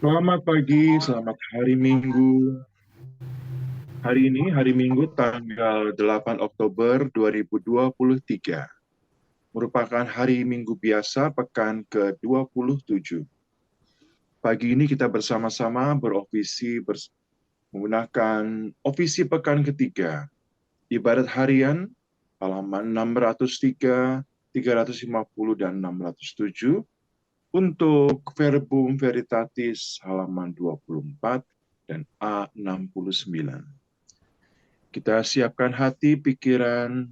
Selamat pagi, selamat hari Minggu. Hari ini hari Minggu tanggal 8 Oktober 2023. Merupakan hari Minggu biasa pekan ke-27. Pagi ini kita bersama-sama menggunakan ofisi pekan ketiga. Ibadat harian halaman 603, 350 dan 607. Untuk Verbum Veritatis halaman 24 dan A69. Kita siapkan hati, pikiran,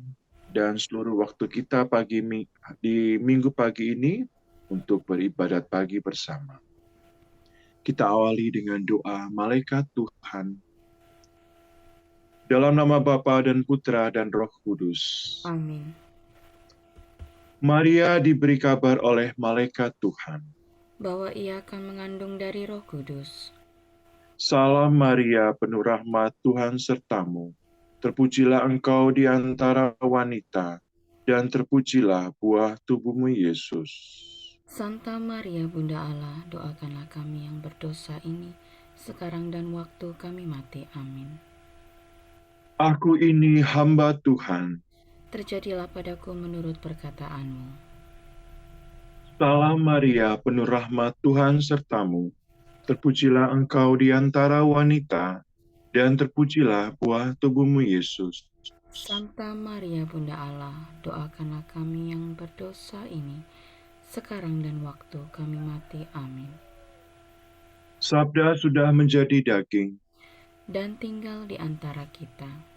dan seluruh waktu kita di minggu pagi ini untuk beribadat pagi bersama. Kita awali dengan doa malaikat Tuhan. Dalam nama Bapa dan Putra dan Roh Kudus. Amin. Maria diberi kabar oleh malaikat Tuhan Bahwa ia akan mengandung dari Roh Kudus. Salam Maria, penuh rahmat, Tuhan sertamu. Terpujilah engkau di antara wanita, dan terpujilah buah tubuhmu Yesus. Santa Maria Bunda Allah, doakanlah kami yang berdosa ini, sekarang dan waktu kami mati. Amin. Aku ini hamba Tuhan. Terjadilah padaku menurut perkataanmu. Salam Maria, penuh rahmat, Tuhan sertamu. Terpujilah engkau di antara wanita, dan terpujilah buah tubuhmu Yesus. Santa Maria Bunda Allah, doakanlah kami yang berdosa ini, sekarang dan waktu kami mati. Amin. Sabda sudah menjadi daging Dan tinggal di antara kita.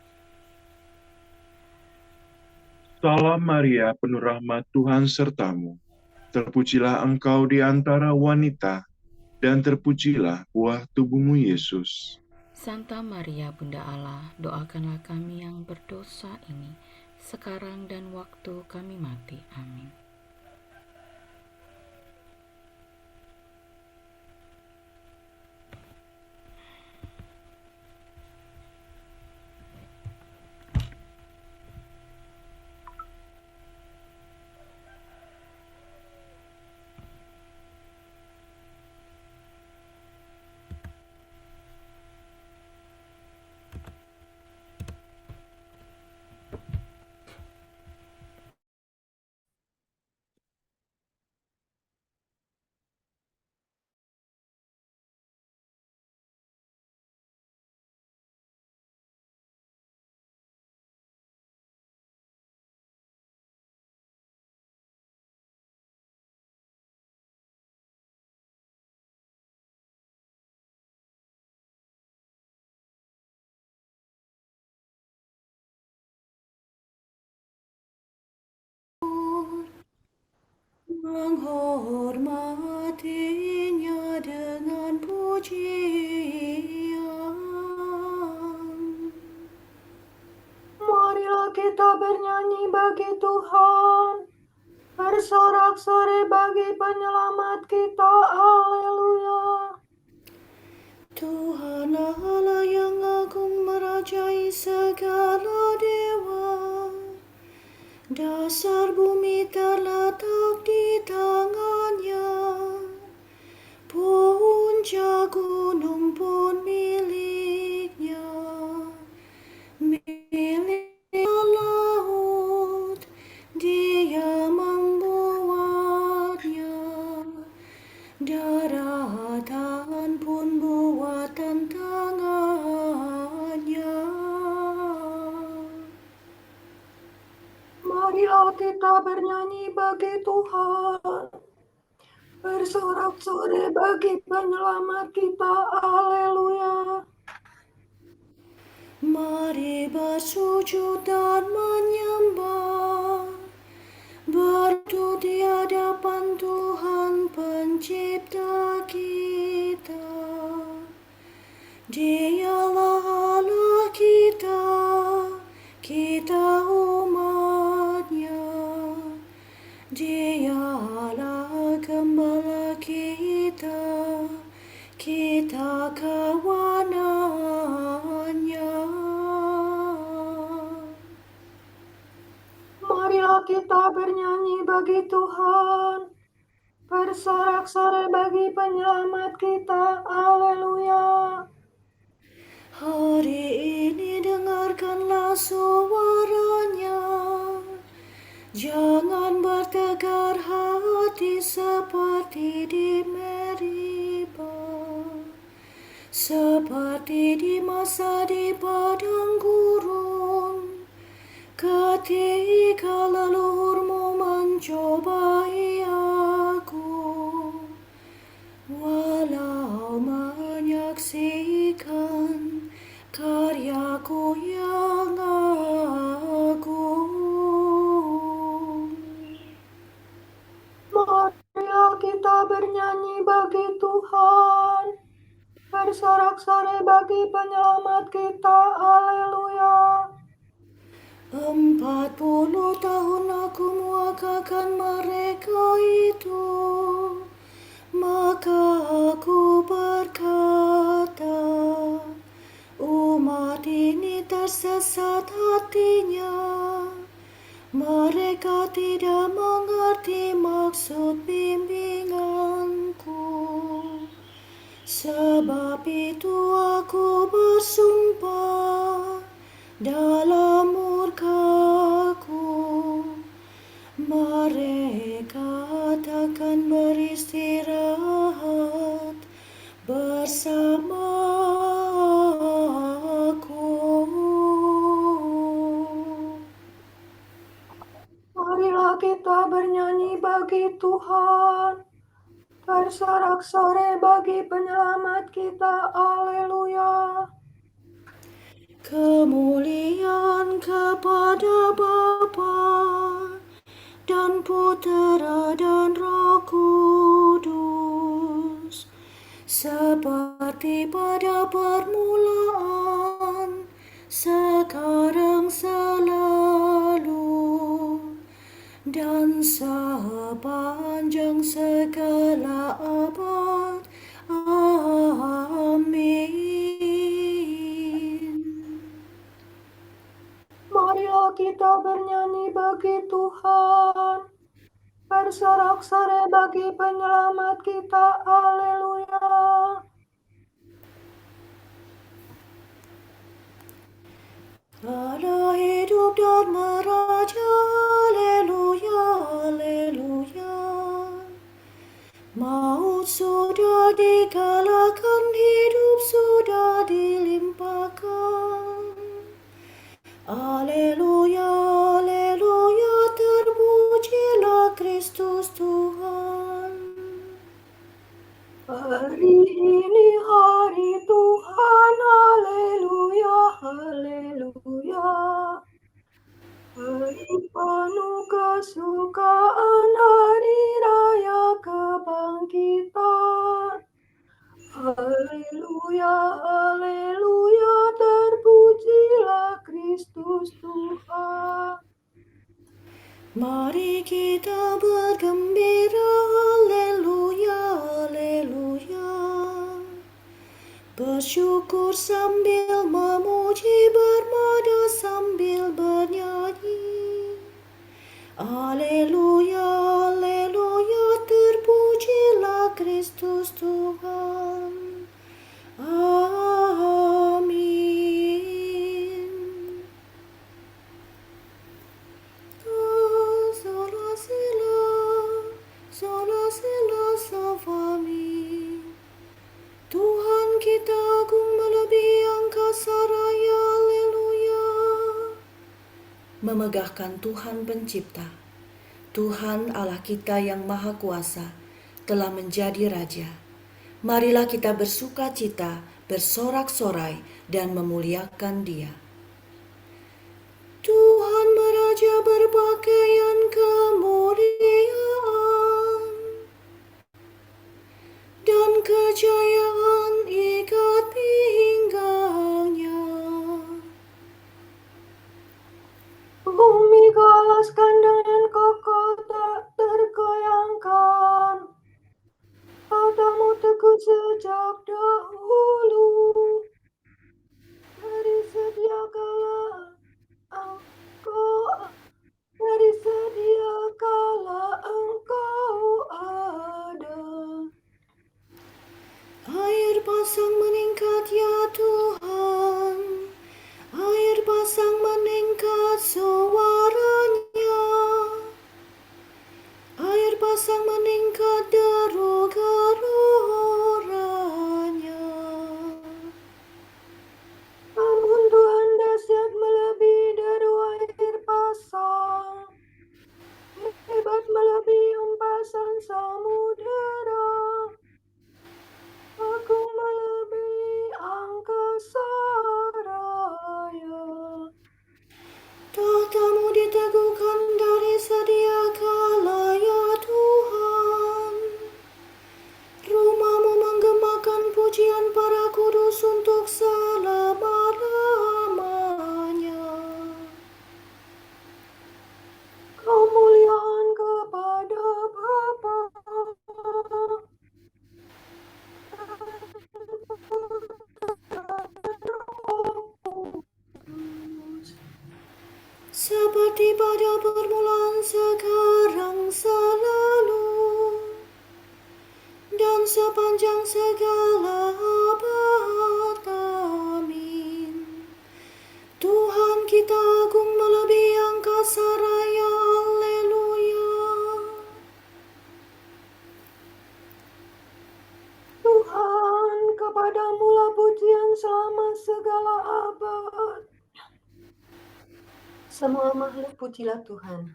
Salam Maria, penuh rahmat, Tuhan sertamu. Terpujilah engkau di antara wanita, dan terpujilah buah tubuhmu Yesus. Santa Maria Bunda Allah, doakanlah kami yang berdosa ini, sekarang dan waktu kami mati. Amin. Menghormatinya dengan pujian. Marilah kita bernyanyi bagi Tuhan, bersorak-sorai bagi penyelamat kita. Haleluya. Tuhan Allah yang agung merajai segala dewa. Dasar bumi terletak di tangannya, puncak gunung pun miliknya, milik laut, dia membuatnya, daratan pun buatan tangannya. Marilah kita bernyanyi bagi Tuhan, bersorak-sorai bagi penyelamat kita. Haleluya. Mari bersujud dan menyembah, berlutut di hadapan Tuhan pencipta kita. Dialah Allah kita, kita umatnya. Dialah gembala kita, kita kawanannya. Marilah kita bernyanyi bagi Tuhan, Bersorak-sorai bagi penyelamat kita, haleluya. Hari ini dengarkanlah suaranya, jangan bertegar hati seperti di Meribah, seperti di masa di padang gurun, ketika leluhurmu mencobai aku, walau menyaksikan karyaku yang agung. Marilah kita bernyanyi bagi Tuhan. Bersorak-sorai bagi penyelamat kita, haleluya. 40 tahun aku muakakan mereka itu, maka aku berkata, umat ini tersesat hatinya, mereka tidak mengerti maksud bimbinganku. Sebab itu aku bersumpah dalam murkaku, mereka takkan beristirahat bersamaku. Marilah kita bernyanyi bagi Tuhan. Bersorak-sorai bagi penyelamat kita, haleluya. Kemuliaan kepada Bapa dan Putera dan Roh Kudus, seperti pada permulaan, sekarang selalu, dan sepanjang segala abad. Amin. Marilah kita bernyanyi bagi Tuhan. Bersorak-sorai bagi penyelamat kita, haleluya. Allah hidup dan meraja, haleluya, haleluya. Maut sudah dikalahkan, hidup sudah dilimpahkan. Haleluya, haleluya, terpujilah Kristus Tuhan. Hari ini hari Tuhan, haleluya, haleluya. Hari penuh kesukaan, hari raya kebangkitan. Haleluya, haleluya, terpujilah Kristus Tuhan. Mari kita bergembira, haleluya, haleluya. Bersyukur sambil memuji, bermada sambil bernyanyi. Haleluya, haleluya, terpujilah Kristus Tuhan. Amin. Sola sila safami. Tuhan kita agung melebihi angkasa raya, haleluya. Memegahkan Tuhan Pencipta, Tuhan Allah kita yang Maha Kuasa telah menjadi Raja. Marilah kita bersuka cita, bersorak-sorai, dan memuliakan Dia. Tuhan meraja berpakaian kemuliaan, dan kejayaan ikat pinggangnya. Bumi kealaskan dengan kokoh tak tergoyangkan. Padamu teguh sejak dahulu. Dari sedia kala engkau ada. pasang meningkat ya Tuhan, air pasang meningkat suaranya, air pasang meningkat deru geroranya. Namun Tuhan dahsyat melebihi dari air pasang, hebat melebihi empasan samudera, agung melebihi angkasa raya. Tahtamu diteguhkan dari sedia kala ya Tuhan, rumahmu menggemakan pujian para kudus untuk selama-lamanya. Kemuliaan kepada Bapa dan Roh Kudus, Seperti pada permulaan, sekarang, selalu, dan sepanjang segala abad. Amin. Tuhan kita agung melebihi angkasa raya. Haleluya. Tuhan, kepadamu lah pujian selama segala abad. Semua makhluk pujilah Tuhan.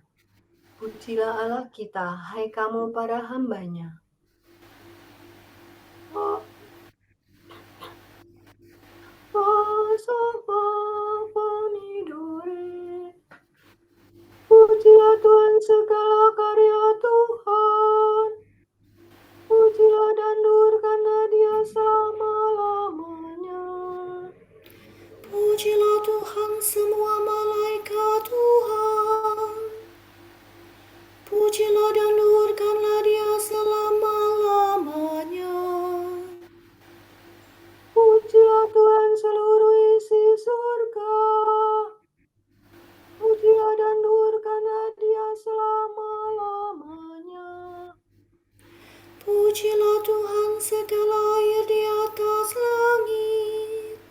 Pujilah Allah kita, hai kamu para hamba-Nya. Pujilah Tuhan segala karya Tuhan. Pujilah dan luhurkanlah Dia selama-lamanya. Pujilah Tuhan semua malaikat Tuhan. Pujilah dan luhurkanlah Dia selama-lamanya. Pujilah Tuhan seluruh isi surga. Pujilah dan luhurkanlah Dia selama-lamanya. Pujilah Tuhan segala air di atas langit.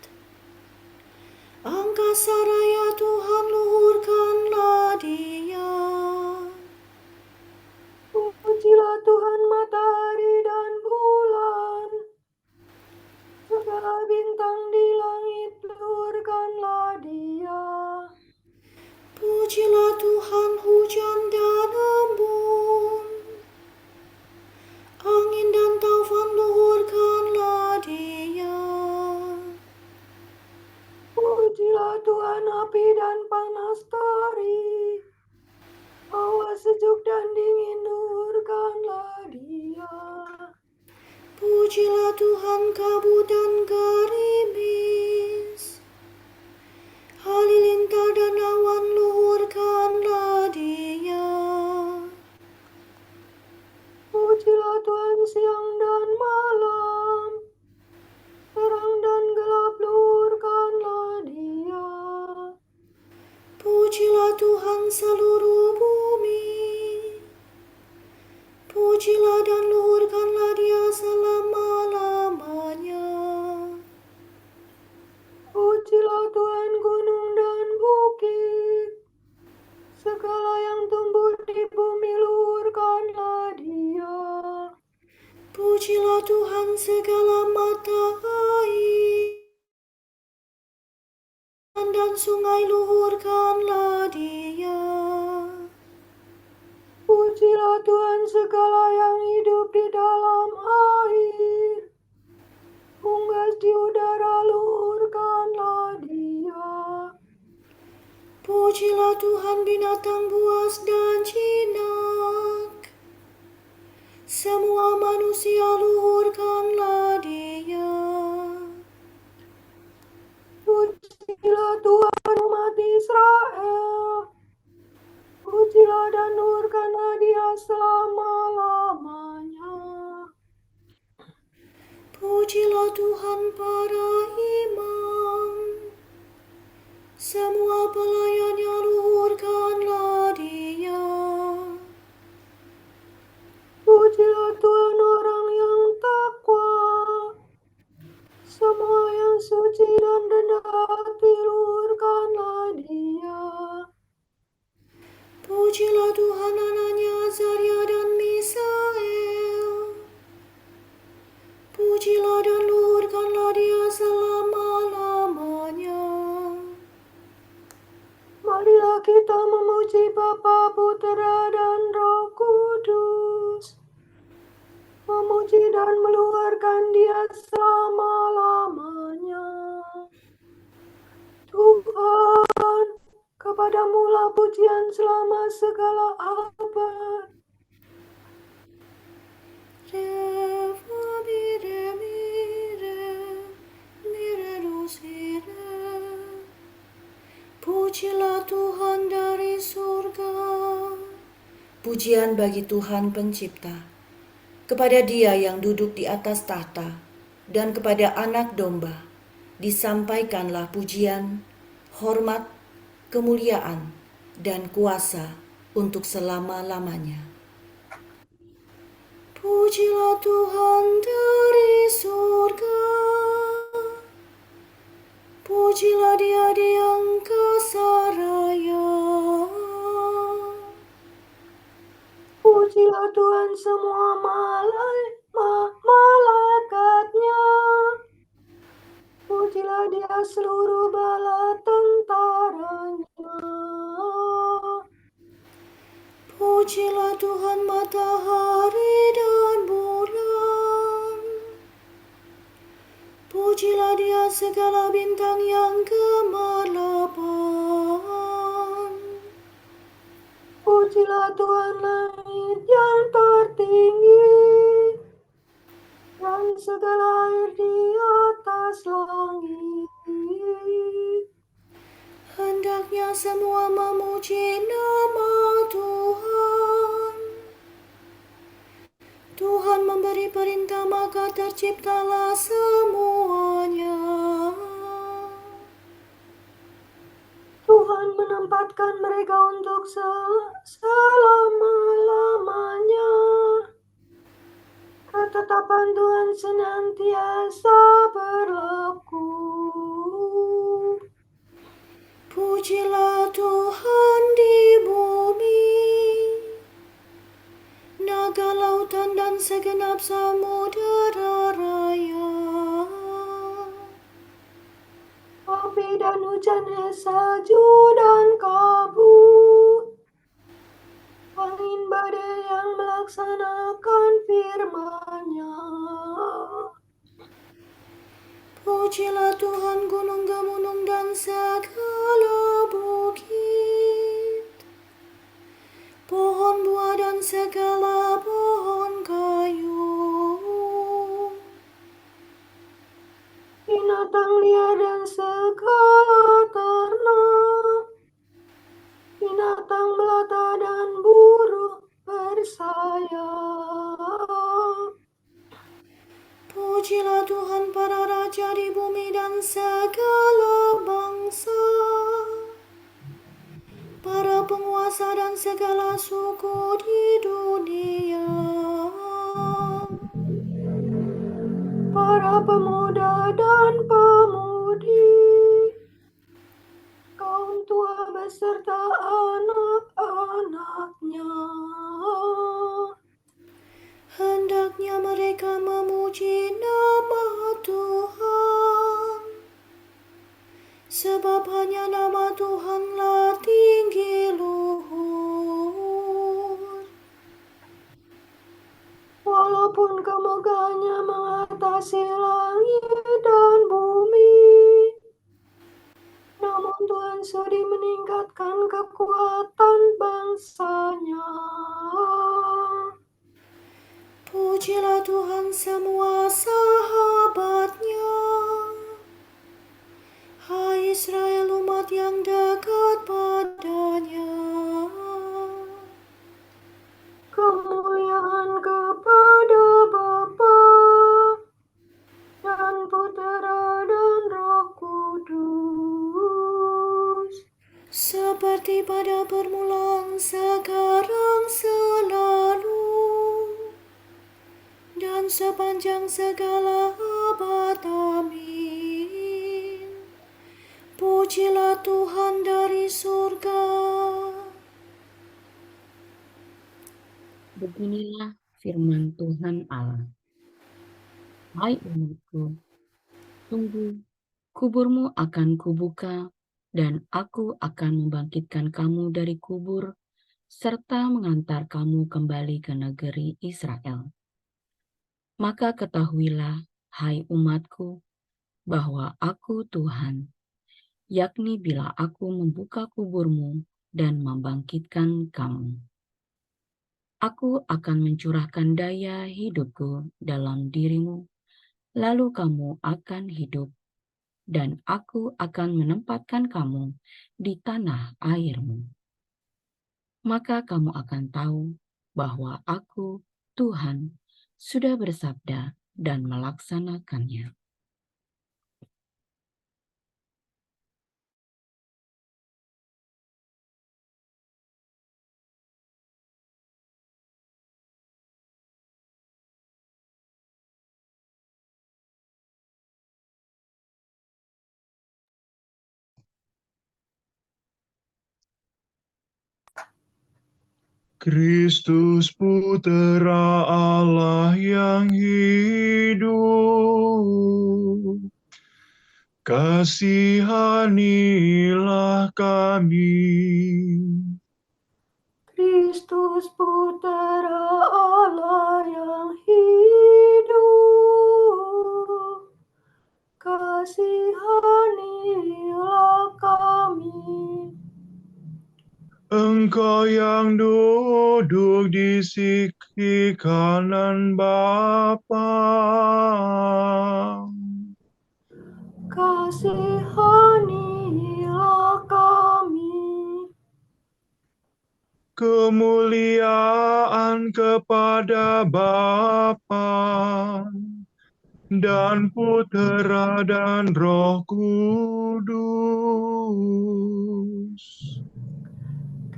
Angkasa raya Tuhan, luhurkanlah Dia. Pujilah Tuhan matahari dan bulan. Segala bintang di langit, luhurkanlah Dia. Pujilah Tuhan hujan dan embun. Angin dan taufan, luhurkanlah Dia. Pujilah Tuhan api dan panas terik. Hawa sejuk dan dingin, luhurkanlah Dia. Pujilah Tuhan kabut dan gerimis. Halilintar dan awan, luhurkanlah Dia. Pujilah Tuhan siang dan malam. Terang dan gelap, luhurkanlah Dia. Pujilah Tuhan seluruh bumi. Pujilah dan luhurkanlah Dia selama-lamanya. Pujilah Tuhan gunung dan bukit. Segala yang tumbuh di bumi, luhurkanlah Dia. Pujilah Tuhan segala mata air dan sungai, luhurkanlah Dia. Pujilah Tuhan segala yang hidup di dalam air. Unggas di udara, luhurkanlah Dia. Pujilah Tuhan binatang buas dan jinak. Semua manusia, luhurkanlah Dia. Pujilah Tuhan umat Israel. Pujilah dan luhurkanlah Dia selama-lamanya. Pujilah Tuhan para imam. Semua pelayannya, luhurkanlah Dia. Pujilah Tuhan orang yang takwa. Pujilah dan luhurkanlah Dia selama-lamanya. Marilah kita memuji Bapa, Putera, dan Roh Kudus. Memuji dan meluarkan Dia selama-lamanya. Tuhan, kepadamu lah pujian selama segala abad. Refa mire mire, mire dosire. Pujilah Tuhan dari surga. Pujian bagi Tuhan Pencipta, kepada Dia yang duduk di atas tahta, dan kepada Anak Domba, disampaikanlah pujian, hormat, kemuliaan, dan kuasa untuk selama-lamanya. Pujilah Tuhan dari surga. Pujilah Dia di angkasa raya. Pujilah Tuhan semua malaikatnya. Pujilah Dia seluruh bala tentaranya. Pujilah Tuhan matahari dan bulan. Pujilah Dia segala bintang yang gemerlapan. Pujilah Tuhan langit yang tertinggi dan segala air di atas langit. Hendaknya semua memuji nama Tuhan. Tuhan memberi perintah, maka terciptalah semuanya. Tuhan menempatkan mereka untuk selama-lamanya. Ketetapan Tuhan senantiasa berlaku. Pujilah Tuhan di bumi, naga lautan dan segenap samudera raya. Api dan hujan es, salju dan kabut, angin badai yang melaksanakan firman-Nya. Pujilah Tuhan gunung gemunung dan segala bukit, pohon buah dan segala pohon kayu, Binatang liar dan segala ternak, binatang melata dan burung bersayap. Pujilah Tuhan para raja di bumi dan segala bangsa, para penguasa dan segala suku di dunia. Para pemuda dan pemudi, kaum tua beserta anak-anaknya. Hendaknya mereka memuji nama Tuhan, sebab hanya nama Tuhanlah tinggi luhur. Walaupun kemegahannya mengatasi langit dan bumi, namun Tuhan sudi meningkatkan kekuatan bangsa-Nya. Pujilah Tuhan semua sahabat-Nya, hai Israel umat yang dekat padanya. Kemuliaan kepada Bapa dan Putera dan Roh Kudus, Seperti pada permulaan, sekarang, selalu, dan sepanjang segala abad. Amin. Pujilah Tuhan dari surga. Beginilah firman Tuhan Allah. Hai umatku, tunggu, kuburmu akan kubuka, dan aku akan membangkitkan kamu dari kubur, serta mengantar kamu kembali ke negeri Israel. Maka ketahuilah, hai umatku, bahwa aku Tuhan, yakni bila aku membuka kuburmu dan membangkitkan kamu. Aku akan mencurahkan daya hidupku dalam dirimu, lalu kamu akan hidup, dan aku akan menempatkan kamu di tanah airmu. Maka kamu akan tahu bahwa aku, Tuhan, sudah bersabda dan melaksanakannya. Kristus Putera Allah yang hidup, kasihanilah kami. Kristus Putera Allah yang hidup, kasihanilah kami. Engkau yang duduk di sisi kanan Bapa, Kasihanilah kami. kemuliaan kepada Bapa dan Putera dan Roh Kudus.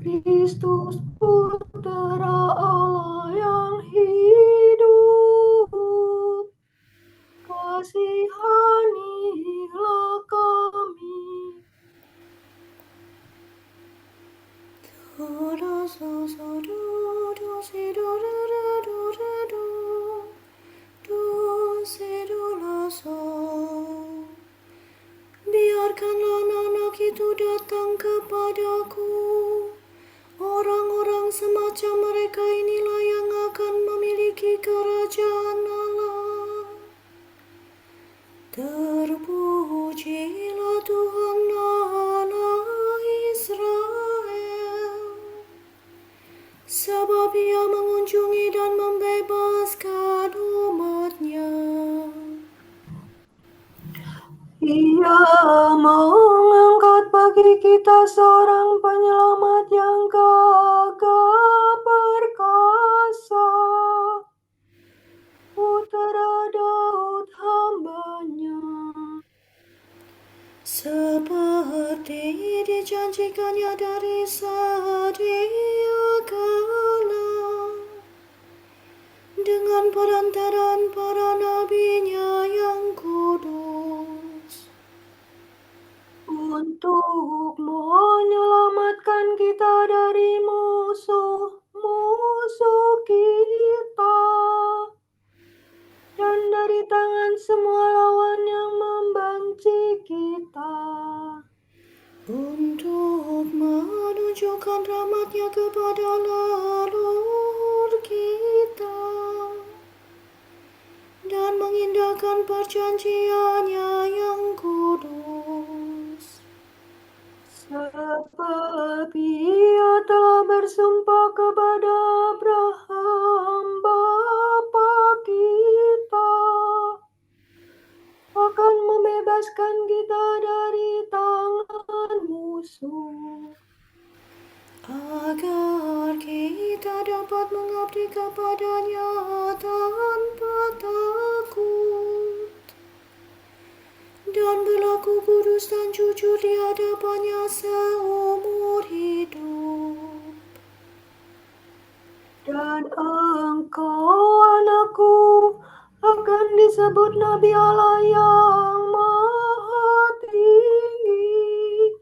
Kristus Putera Allah yang hidup, kasihanilah kami. Biarkanlah anak itu datang kepadaku. Orang-orang semacam mereka inilah yang akan memiliki kerajaan Allah. Terpujilah Tuhan Allah Israel, sebab Ia mengunjungi dan membebaskan umat-Nya. Ia mengangkat bagi kita seorang penyelamat yang gagah perkasa, Putera Daud hamba-Nya. Seperti dijanjikannya dari sedia kala, dengan perantaraan para nabi-Nya yang kudus, untuk menyelamatkan kita dari musuh-musuh kita dan dari tangan semua lawan yang membenci kita, untuk menunjukkan rahmat-Nya kepada leluhur kita dan mengindahkan perjanjian-Nya yang kudus. seperti Ia telah bersumpah kepada Abraham bapa kita, akan membebaskan kita dari tangan musuh, agar kita dapat mengabdi kepada-Nya tanpa takut dan berlaku kudus dan jujur di hadapan-Nya seumur hidup. dan engkau anakku akan disebut Nabi Allah yang Maha Tinggi,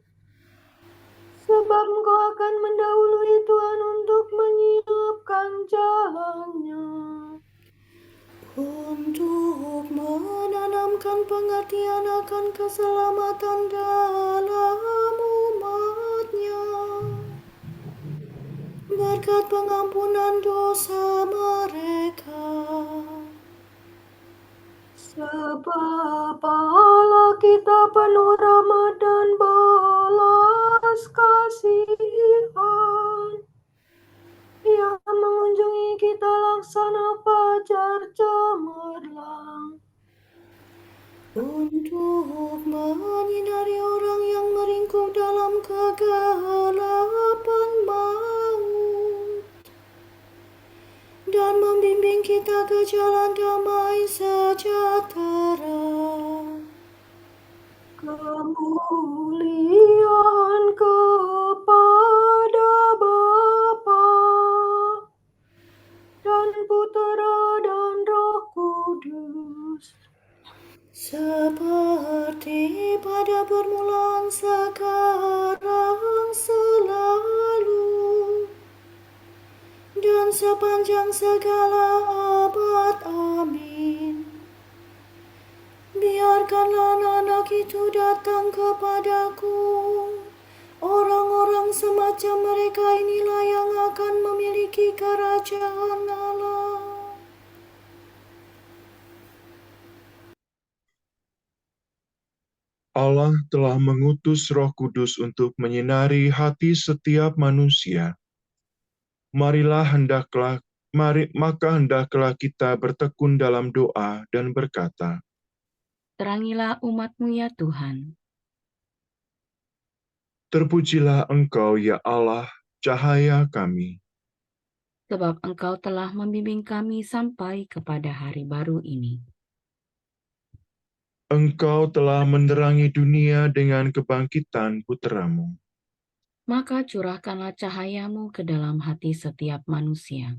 sebab engkau akan mendahului Tuhan untuk menyiapkan jalannya, Untuk ajarkan pengertian akan keselamatan dalam umat-Nya. Berkat pengampunan dosa mereka. Sebab Allah kita penuh rahmat dan belas kasihan, yang mengunjungi kita laksana fajar cemerlang, Untuk menyinari orang yang meringkuk dalam kegelapan maut, dan membimbing kita ke jalan damai sejahtera. kemuliaan kepada Bapa dan Putera dan Roh Kudus, Seperti pada permulaan, sekarang, selalu, dan sepanjang segala abad. Amin. Biarkanlah anak-anak itu datang kepadaku. Orang-orang semacam mereka inilah yang akan memiliki kerajaan Allah. Allah telah mengutus Roh Kudus untuk menyinari hati setiap manusia. Maka hendaklah kita bertekun dalam doa dan berkata, Terangilah umat-Mu ya Tuhan. terpujilah Engkau ya Allah, cahaya kami. Sebab Engkau telah membimbing kami sampai kepada hari baru ini. Engkau telah menerangi dunia dengan kebangkitan Putra-Mu. Maka curahkanlah cahaya-Mu ke dalam hati setiap manusia.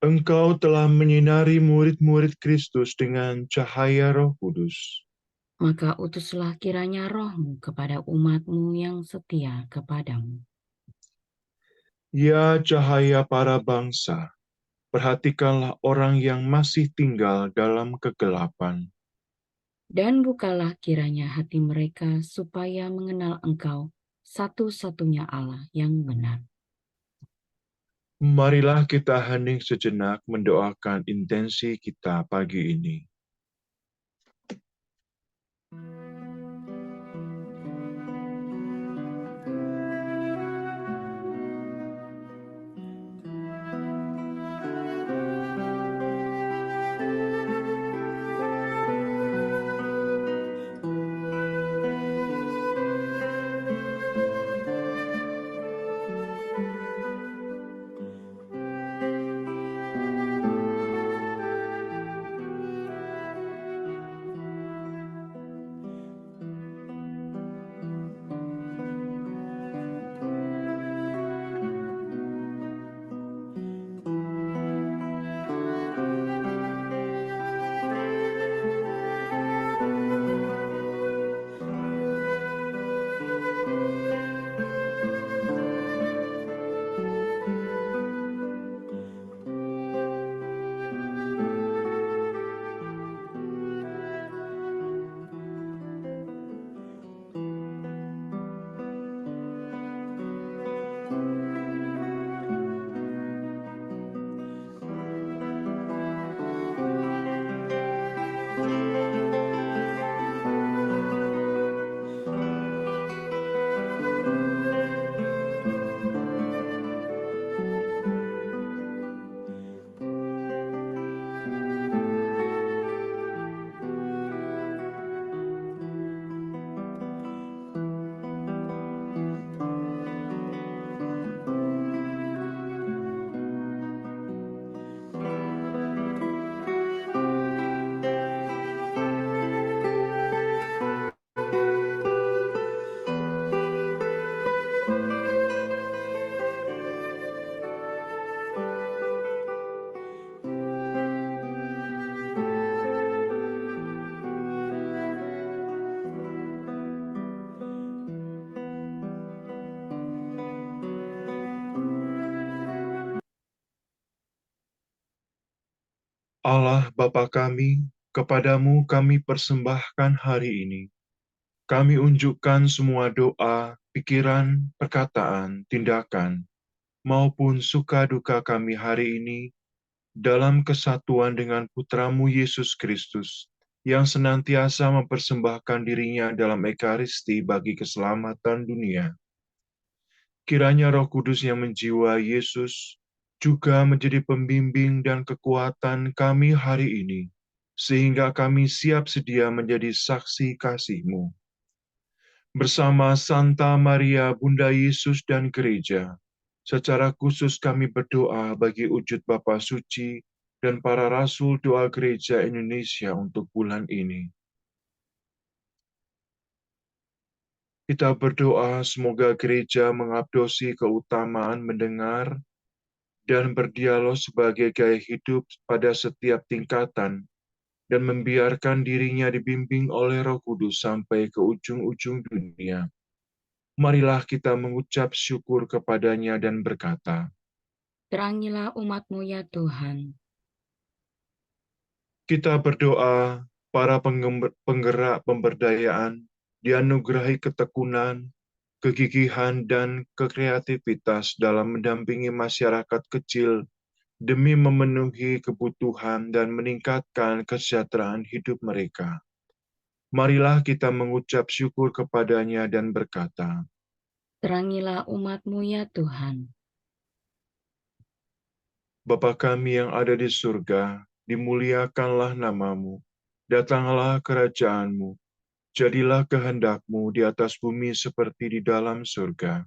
Engkau telah menyinari murid-murid Kristus dengan cahaya Roh Kudus. Maka utuslah kiranya Roh-Mu kepada umat-Mu yang setia kepadamu. Ya cahaya para bangsa, perhatikanlah orang yang masih tinggal dalam kegelapan. Dan bukalah kiranya hati mereka supaya mengenal Engkau, satu-satunya Allah yang benar. Marilah kita hening sejenak mendoakan intensi kita pagi ini. Allah Bapa kami, Kepadamu kami persembahkan hari ini. Kami unjukkan semua doa, pikiran, perkataan, tindakan, maupun suka duka kami hari ini dalam kesatuan dengan Putramu Yesus Kristus, yang senantiasa mempersembahkan dirinya dalam Ekaristi bagi keselamatan dunia. Kiranya Roh Kudus yang menjiwai Yesus juga menjadi pembimbing dan kekuatan kami hari ini, sehingga kami siap sedia menjadi saksi kasih-Mu. Bersama Santa Maria, Bunda Yesus dan Gereja, secara khusus kami berdoa bagi wujud Bapa Suci dan para Rasul Doa Gereja Indonesia untuk bulan ini. Kita berdoa semoga gereja mengabdosi keutamaan mendengar dan berdialog sebagai gaya hidup pada setiap tingkatan dan membiarkan dirinya dibimbing oleh Roh Kudus sampai ke ujung-ujung dunia. Marilah kita mengucap syukur kepadanya dan berkata, Terangilah umat-Mu ya Tuhan. kita berdoa para penggerak pemberdayaan dianugerahi ketekunan, kegigihan, dan kreativitas dalam mendampingi masyarakat kecil demi memenuhi kebutuhan dan meningkatkan kesejahteraan hidup mereka. Marilah kita mengucap syukur kepadanya dan berkata, Terangilah umat-Mu ya Tuhan. Bapa kami yang ada di surga, dimuliakanlah namamu, datanglah kerajaan-Mu, jadilah kehendak-Mu di atas bumi seperti di dalam surga.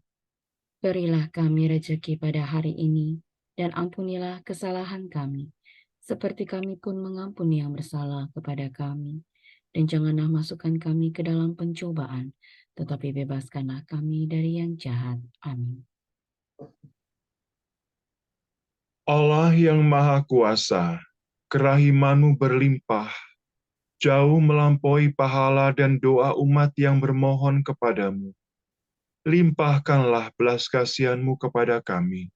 Berilah kami rejeki pada hari ini, dan ampunilah kesalahan kami, seperti kami pun mengampuni yang bersalah kepada kami. Dan janganlah masukkan kami ke dalam pencobaan, tetapi bebaskanlah kami dari yang jahat. Amin. Allah yang Maha Kuasa, kerahiman-Mu berlimpah, jauh melampaui pahala dan doa umat yang bermohon kepadamu. Limpahkanlah belas kasihan-Mu kepada kami.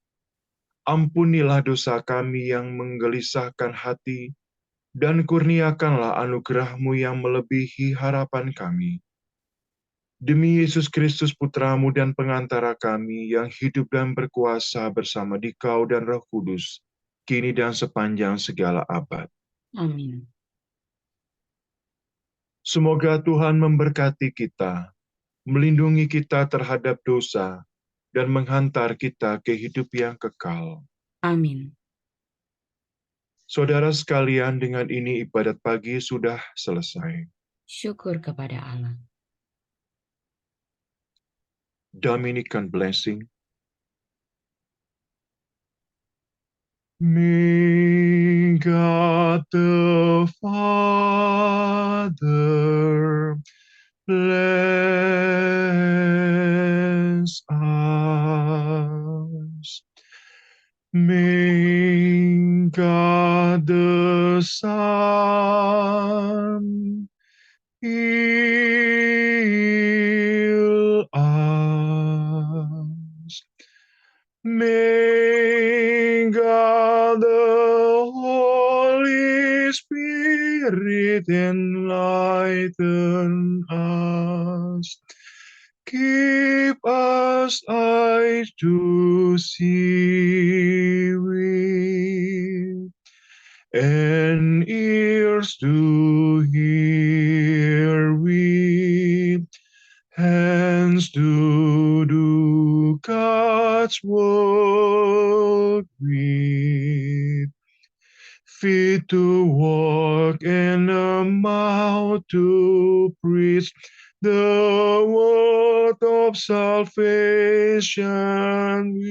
Ampunilah dosa kami yang menggelisahkan hati, dan kurniakanlah anugerah-Mu yang melebihi harapan kami. Demi Yesus Kristus Putramu dan pengantara kami yang hidup dan berkuasa bersama Dikau dan Roh Kudus, kini dan sepanjang segala abad. Amin. Semoga Tuhan memberkati kita, melindungi kita terhadap dosa, dan menghantar kita ke hidup yang kekal. Amin. Saudara sekalian, dengan ini ibadat pagi sudah selesai. Syukur kepada Allah. Dominican blessing. May God the Father bless us. May God the Son heal us. May God the Holy Spirit enlighten us. Give us eyes to see with, and ears to hear with, hands to do God's work with, feet to walk and a mouth to preach the word of salvation with.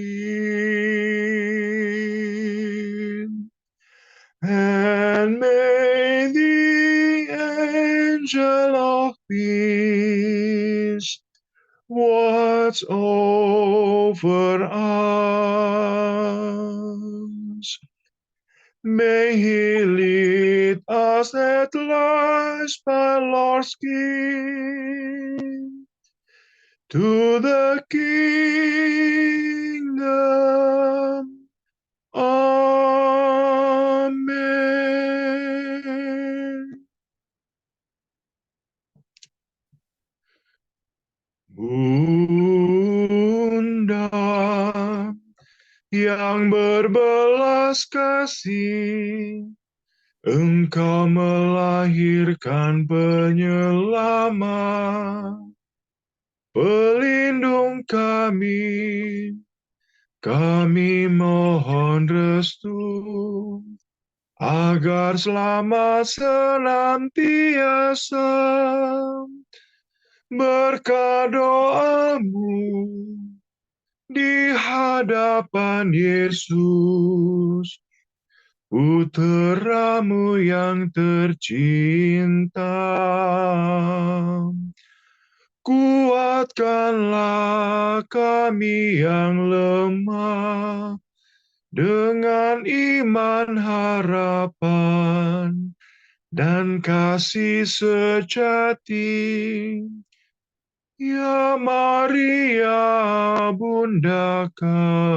And may the angel of peace watch over us. May he lead us at last by Lord's King to the kingdom. Amen. yang berbelas kasih, Engkau melahirkan penyelamat, pelindung kami mohon restu, agar selamat senantiasa berkat doamu di hadapan Yesus, Putramu yang tercinta. Kuatkanlah kami yang lemah dengan iman, harapan, dan kasih sejati. Ya Maria, Bunda Kasih.